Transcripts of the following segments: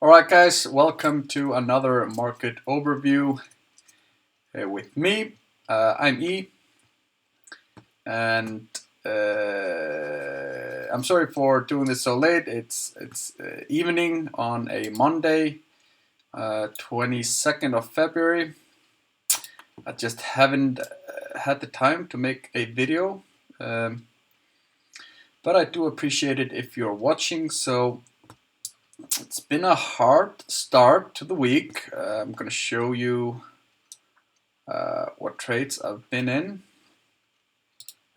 Alright guys, welcome to another market overview with me. I'm E, and I'm sorry for doing this so late. It's evening on a Monday, 22nd of February. I just haven't had the time to make a video, but I do appreciate it if you're watching. So it's been a hard start to the week. I'm going to show you what trades I've been in.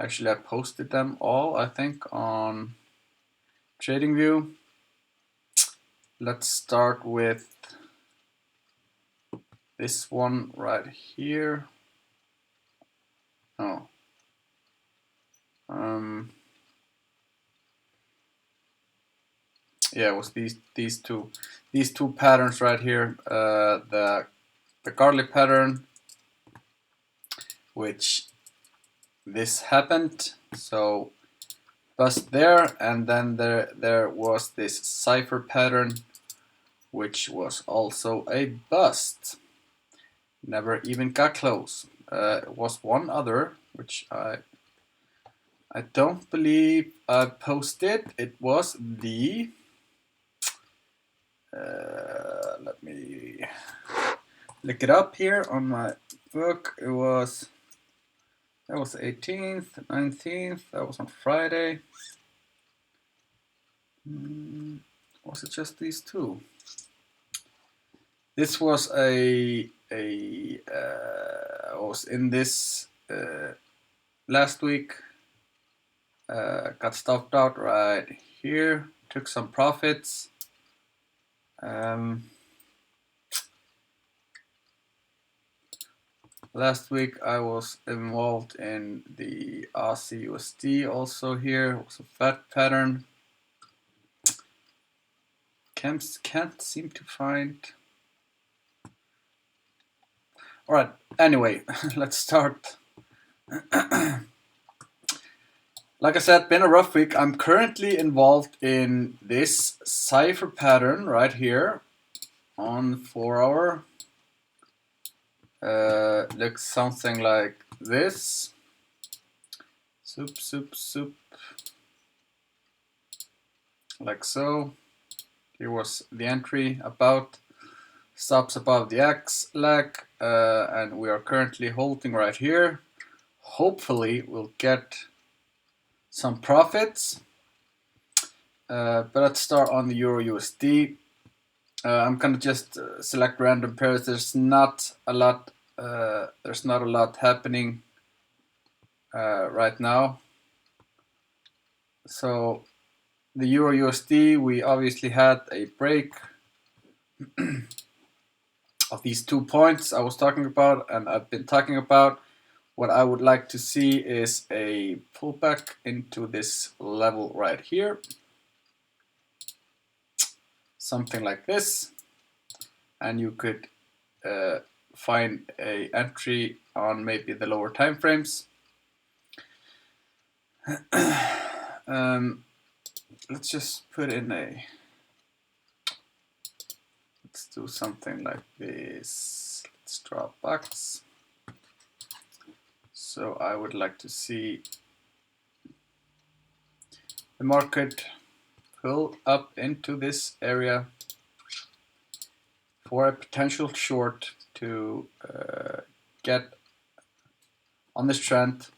Actually, I posted them all, I think, on TradingView. Let's start with this one right here. Oh. Yeah, it was these two patterns right here. The garlic pattern, which this happened, so bust there, and then there was this cipher pattern, which was also a bust. Never even got close. It was one other, which I don't believe I posted. It was the let me look it up here on my book. That was the 18th, 19th. That was on Friday. Was it just these two? This was I was in this last week. Got stopped out right here. Took some profits. Last week I was involved in the Aussie USD also here. It was a fat pattern. Can't seem to find. Alright, anyway, let's start. Like I said, been a rough week. I'm currently involved in this cipher pattern right here on 4 hour. Looks something like this. Soup, soup, soup. Like so. Here was the entry about stops above the X leg, and we are currently holding right here. Hopefully we'll get some profits. But let's start on the Euro USD. I'm gonna just select random pairs. There's not a lot happening right now. So the Euro USD, we obviously had a break of these 2 points I was talking about, and I've been talking about. What I would like to see is a pullback into this level right here. Something like this. And you could find a entry on maybe the lower time frames. Let's just put in let's do something like this. Let's draw a box. So I would like to see the market pull up into this area for a potential short to get on this trend.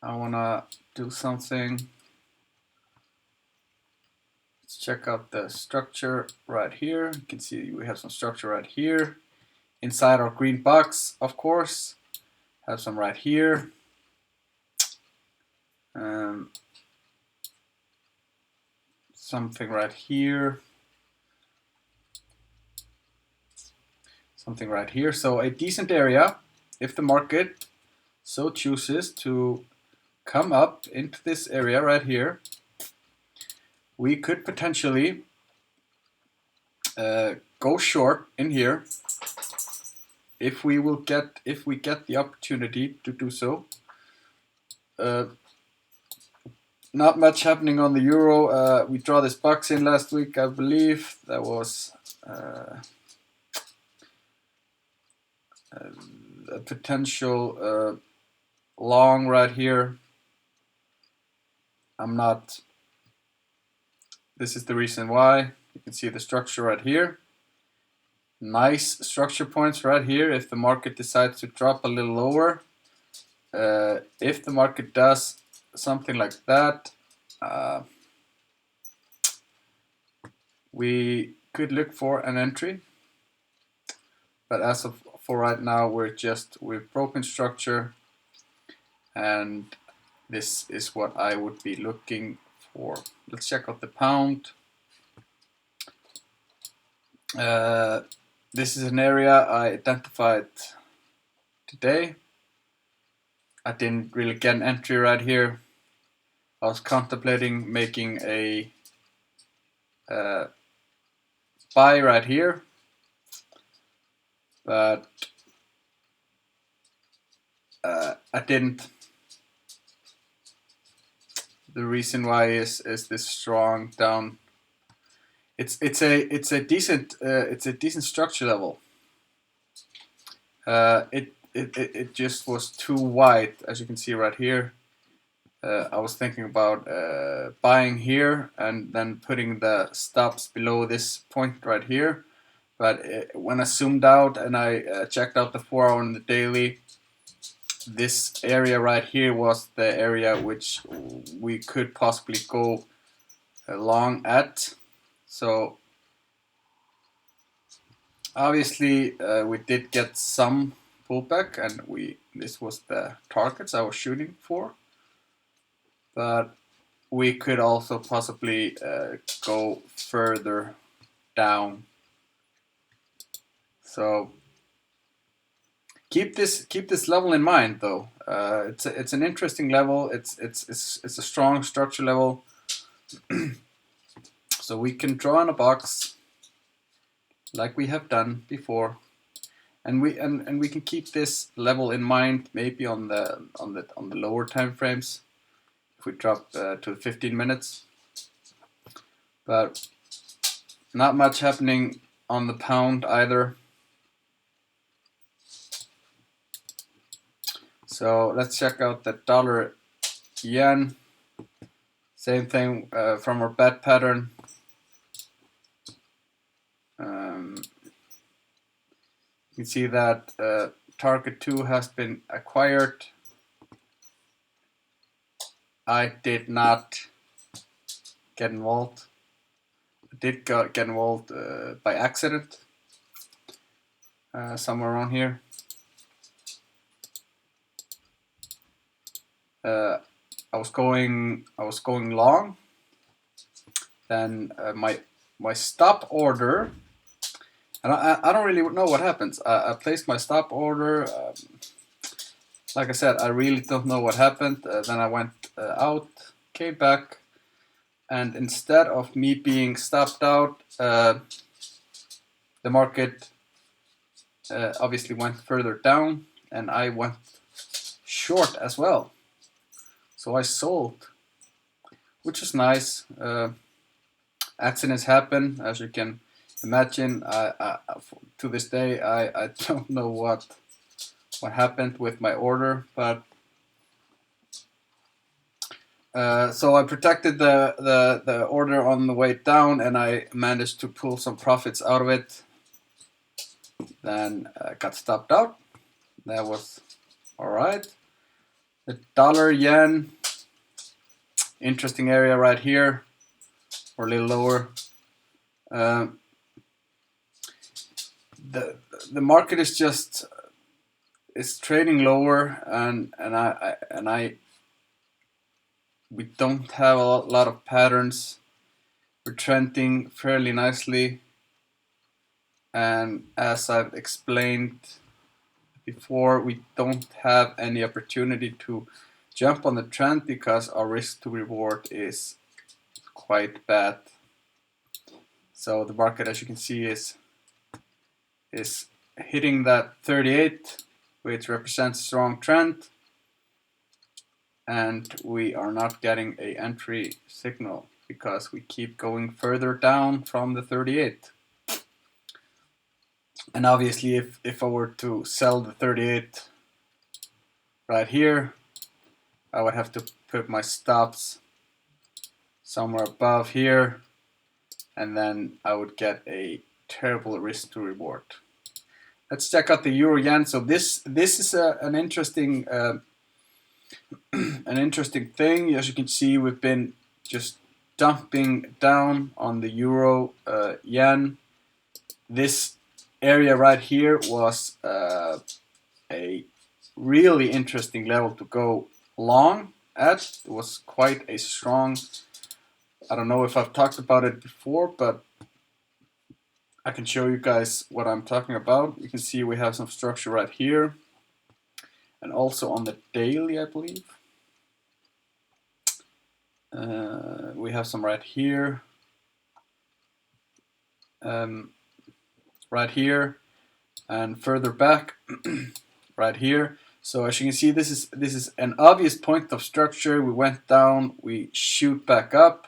I want to do something. Let's check out the structure right here. You can see we have some structure right here. Inside our green box, of course. Have some right here. Something right here. Something right here. So a decent area, if the market so chooses to come up into this area right here, we could potentially go short in here if we get the opportunity to do so. Not much happening on the euro. We draw this box in last week, I believe. That was a potential long right here. I'm not. This is the reason why. You can see the structure right here. Nice structure points right here if the market decides to drop a little lower. If the market does something like that, we could look for an entry. But as of for right now, we've broken structure, and this is what I would be looking for. Let's check out the pound. This is an area I identified today. I didn't really get an entry right here. I was contemplating making a buy right here, but I didn't. The reason why is this strong down. It's a decent structure level. It just was too wide, as you can see right here. I was thinking about buying here and then putting the stops below this point right here. But when I zoomed out and I checked out the 4-hour and the daily, this area right here was the area which we could possibly go long at. So obviously we did get some pullback, and this was the targets I was shooting for. But we could also possibly go further down. So keep this level in mind, though. It's an interesting level. It's a strong structure level. So we can draw in a box like we have done before, and we can keep this level in mind maybe on the lower time frames if we drop to 15 minutes. But not much happening on the pound either. So let's check out the dollar yen. Same thing from our bet pattern. You can see that target 2 has been acquired. I did not get involved. I did get involved by accident somewhere around here. I was going long. Then my stop order, and I don't really know what happens. I placed my stop order. Like I said, I really don't know what happened. Then I went out, came back, and instead of me being stopped out, the market obviously went further down, and I went short as well. So I sold, which is nice. Accidents happen, as you can imagine. To this day, I don't know what happened with my order, but so I protected the order on the way down, and I managed to pull some profits out of it. Then got stopped out. That was all right. The dollar yen, interesting area right here, or a little lower. The market is just trading lower, and we don't have a lot of patterns. We're trending fairly nicely, and as I've explained before, we don't have any opportunity to jump on the trend because our risk to reward is quite bad. So the market, as you can see, is hitting that 38, which represents a strong trend, and we are not getting a entry signal because we keep going further down from the 38. And obviously if I were to sell the 38 right here, I would have to put my stops somewhere above here, and then I would get a terrible risk to reward. Let's check out the euro yen. So this is an interesting an interesting thing. As you can see, we've been just dumping down on the euro yen. This area right here was a really interesting level to go long at. It was quite a strong, I don't know if I've talked about it before, but I can show you guys what I'm talking about. You can see we have some structure right here, and also on the daily, I believe. We have some right here, right here, and further back, right here. So as you can see, this is an obvious point of structure. We went down, we shoot back up,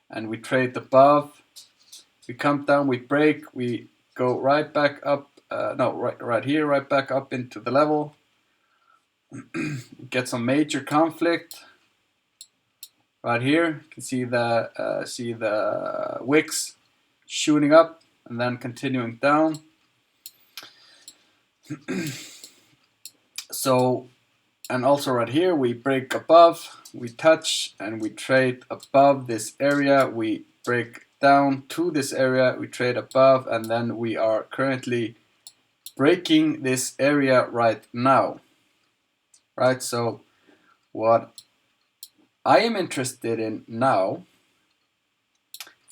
and we trade above. We come down, we break, we go right back up. No, right here, right back up into the level. Get some major conflict. Right here, you can see the wicks shooting up and then continuing down. So, and also right here, we break above, we touch, and we trade above this area. We break down to this area, we trade above, and then we are currently breaking this area right now. Right, so what I am interested in now,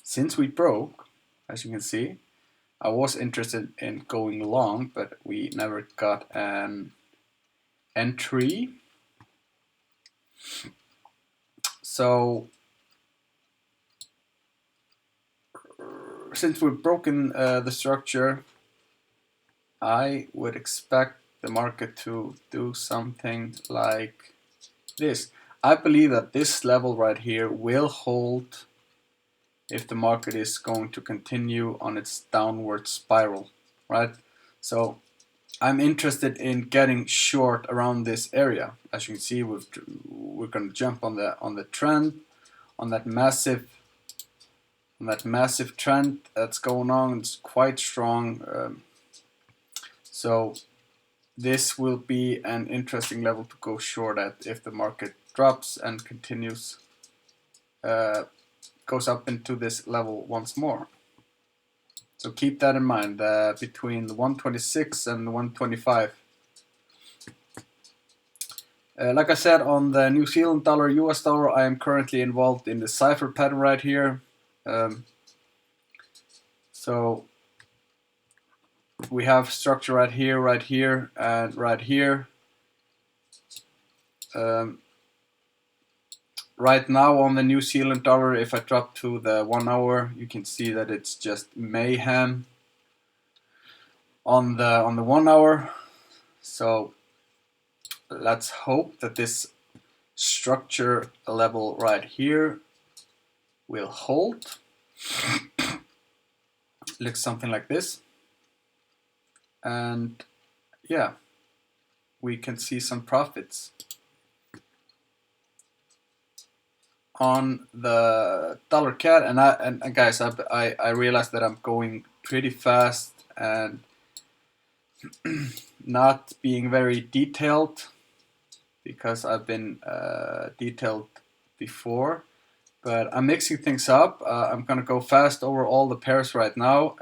since we broke, as you can see, I was interested in going long, but we never got an entry. So since we've broken the structure, I would expect the market to do something like this. I believe that this level right here will hold if the market is going to continue on its downward spiral, right? So I'm interested in getting short around this area. As you can see, we're going to jump on the trend, on that massive trend that's going on. It's quite strong. So this will be an interesting level to go short at if the market drops and continues, goes up into this level once more. So keep that in mind, between the 126 and the 125. Like I said, on the New Zealand dollar, US dollar, I am currently involved in the cipher pattern right here. So we have structure right here, and right here. Right now on the New Zealand dollar, if I drop to the 1 hour, you can see that it's just mayhem on the 1 hour. So let's hope that this structure level right here will hold. Looks something like this. And yeah, we can see some profits. On the dollar CAD, and guys, I realize that I'm going pretty fast and not being very detailed because I've been detailed before, but I'm mixing things up. I'm gonna go fast over all the pairs right now.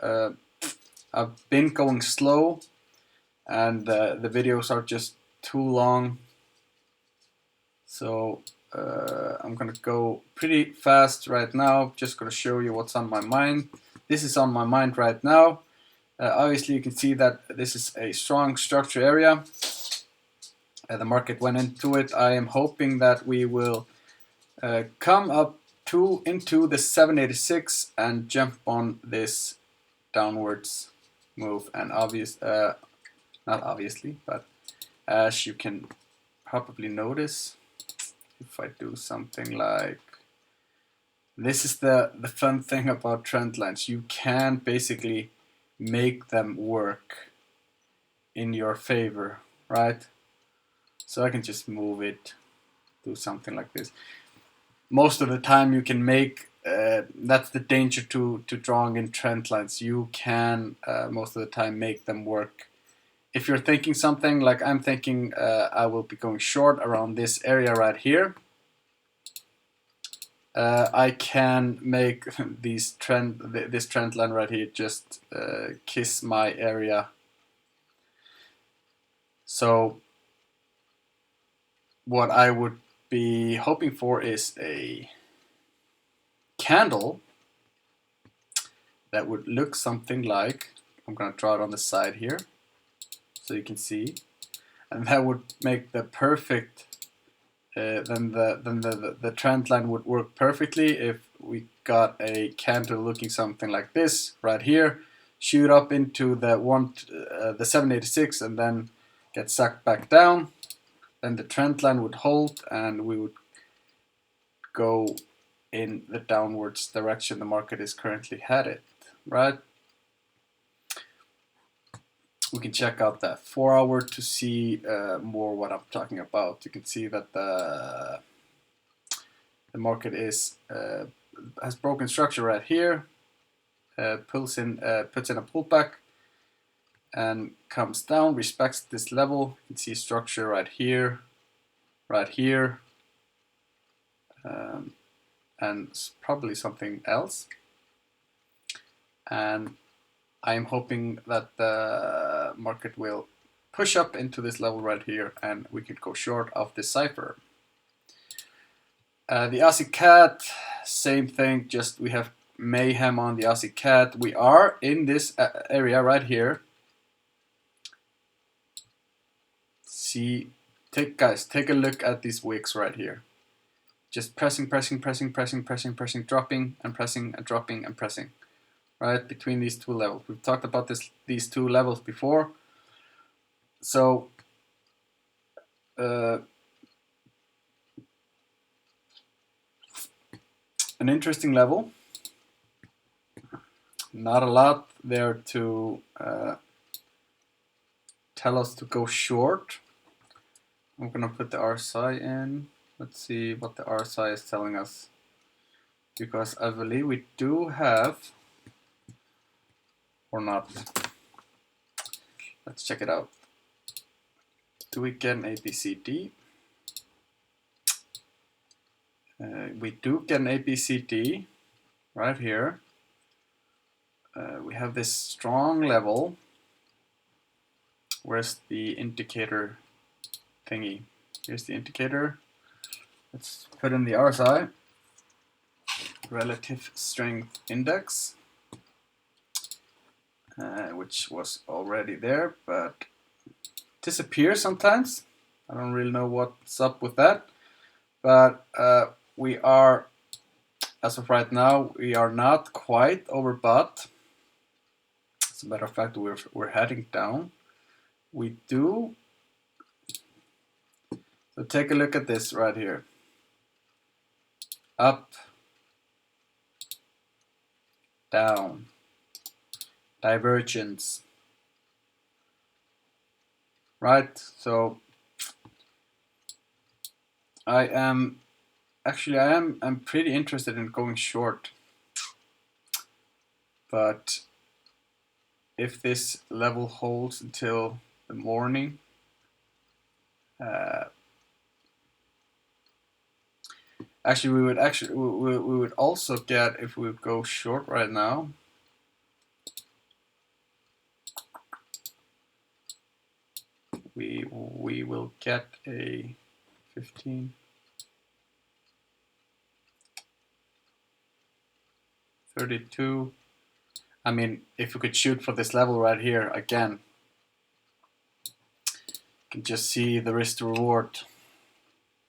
I've been going slow, and the videos are just too long, so I'm gonna go pretty fast right now. Just gonna show you what's on my mind. This is on my mind right now. Obviously you can see that this is a strong structure area. The market went into it. I am hoping that we will come up into the 786 and jump on this downwards move. And not obviously, but as you can probably notice, if I do something like, this is the fun thing about trend lines. You can basically make them work in your favor, right? So I can just move it, do something like this. Most of the time you can make, that's the danger to drawing in trend lines. You can most of the time make them work. If you're thinking something like I'm thinking, I will be going short around this area right here. I can make this trend line right here just kiss my area. So what I would be hoping for is a candle that would look something like, I'm going to draw it on the side here so you can see, and that would make the perfect, then the trend line would work perfectly if we got a candle looking something like this right here, shoot up into the 786 and then get sucked back down. Then the trend line would hold and we would go in the downwards direction the market is currently headed, right? We can check out that 4 hour to see more what I'm talking about. You can see that the market is has broken structure right here, puts in a pullback and comes down, respects this level. You can see structure right here, and probably something else. And I'm hoping that the market will push up into this level right here and we could go short of this cipher. The Aussie Cat, same thing, just we have mayhem on the Aussie Cat. We are in this area right here. See, guys, take a look at these wicks right here. Just pressing, dropping and pressing and dropping and pressing. Right between these two levels. We've talked about these two levels before. So an interesting level. Not a lot there to tell us to go short. I'm gonna put the RSI in. Let's see what the RSI is telling us, because I believe we do have, or not. Let's check it out. Do we get an ABCD? We do get an ABCD right here. We have this strong level. Where's the indicator thingy? Here's the indicator. Let's put in the RSI, relative strength index, which was already there, but disappears sometimes. I don't really know what's up with that, but we are, as of right now, we are not quite overbought. As a matter of fact, we're heading down. We do. So take a look at this right here. Up, down, divergence. Right, so I'm pretty interested in going short, but if this level holds until the morning, we would also get, if we go short right now, we will get a 15, 32. I mean, if we could shoot for this level right here again, you can just see the risk to reward.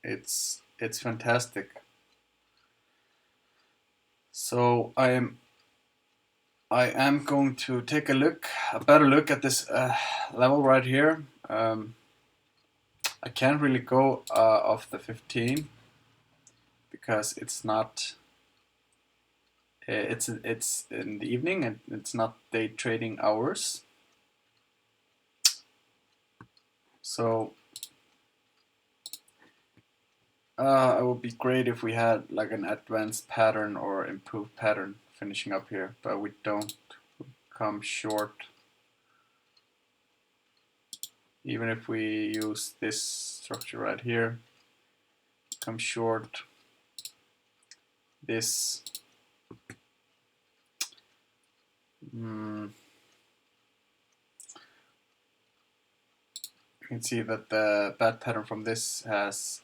It's fantastic. So I am going to take a better look at this level right here. I can't really go off the 15. because it's not. It's in the evening and it's not day trading hours. So it would be great if we had like an advanced pattern or improved pattern finishing up here, but we don't. We come short. Even if we use this structure right here, come short this. You can see that the bad pattern from this has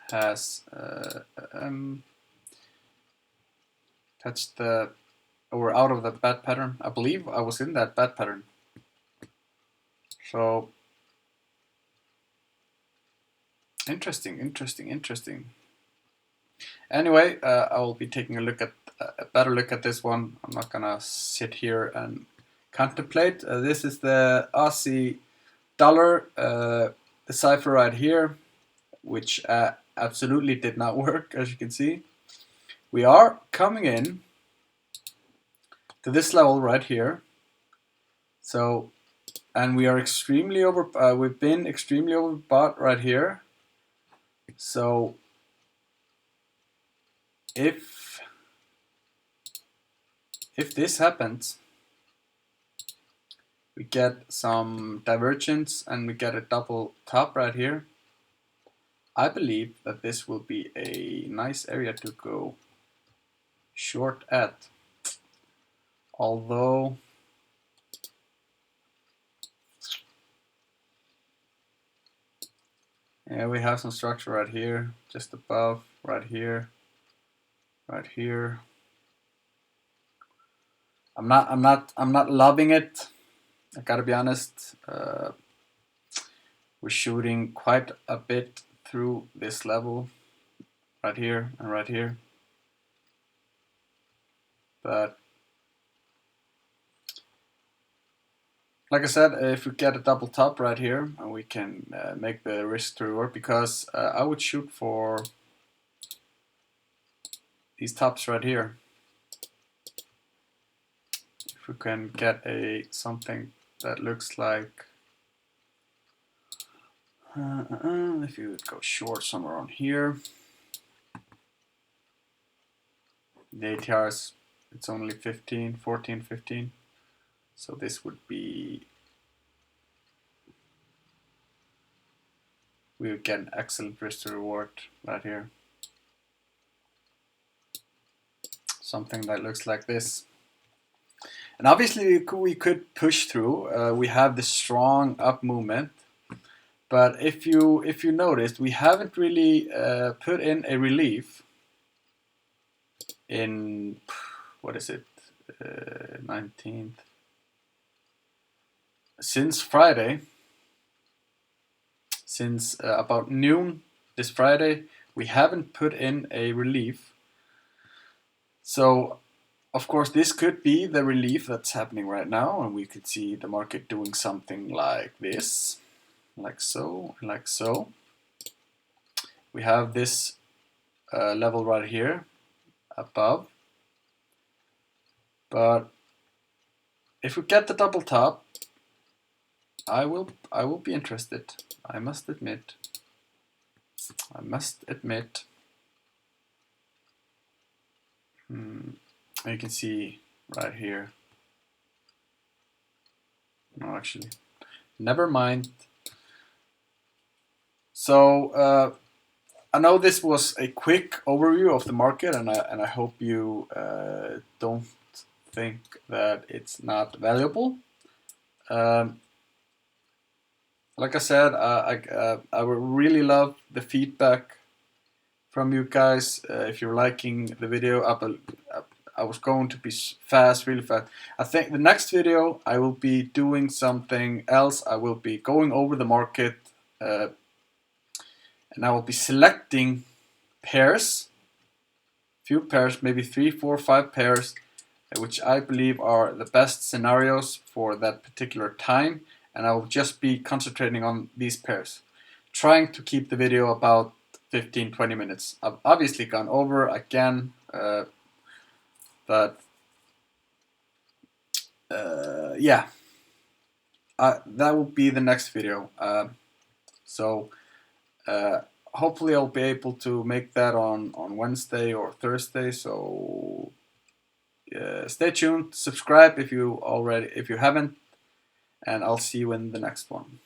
touched the, or out of the bad pattern. I believe I was in that bad pattern. So interesting. Anyway, I will be taking a better look at this one. I'm not gonna sit here and contemplate. This is the Aussie dollar decipher right here, which absolutely did not work, as you can see. We are coming in to this level right here. So, and we are extremely we've been extremely overbought right here. So if this happens, we get some divergence and we get a double top right here. I believe that this will be a nice area to go short at. Although yeah, we have some structure right here, just above, right here, right here. I'm not loving it. I gotta be honest. We're shooting quite a bit through this level, right here and right here. But like I said, if we get a double top right here, and we can make the risk to reward, because I would shoot for these tops right here. If we can get something that looks like, if you would go short somewhere on here, the ATRs, it's only 14, 15. So this would be, we would get an excellent risk to reward right here. Something that looks like this. And obviously we could push through. We have this strong up movement. But if you noticed, we haven't really put in a relief in, what is it, 19th. Since Friday, since about noon this Friday, we haven't put in a relief. So, of course, this could be the relief that's happening right now, and we could see the market doing something like this. Like so, like so. We have this level right here above, but if we get the double top, I will be interested. I must admit. You can see right here. No, actually, never mind. So I know this was a quick overview of the market, and I hope you don't think that it's not valuable. Like I said, I would really love the feedback from you guys. If you're liking the video, I was going to be really fast. I think the next video I will be doing something else. I will be going over the market, and I will be selecting pairs, few pairs, maybe 3, 4, 5 pairs, which I believe are the best scenarios for that particular time, and I will just be concentrating on these pairs. trying to keep the video about 15-20 minutes. I've obviously gone over again, but yeah, that will be the next video. So hopefully I'll be able to make that on Wednesday or Thursday. So stay tuned, subscribe if you haven't, and I'll see you in the next one.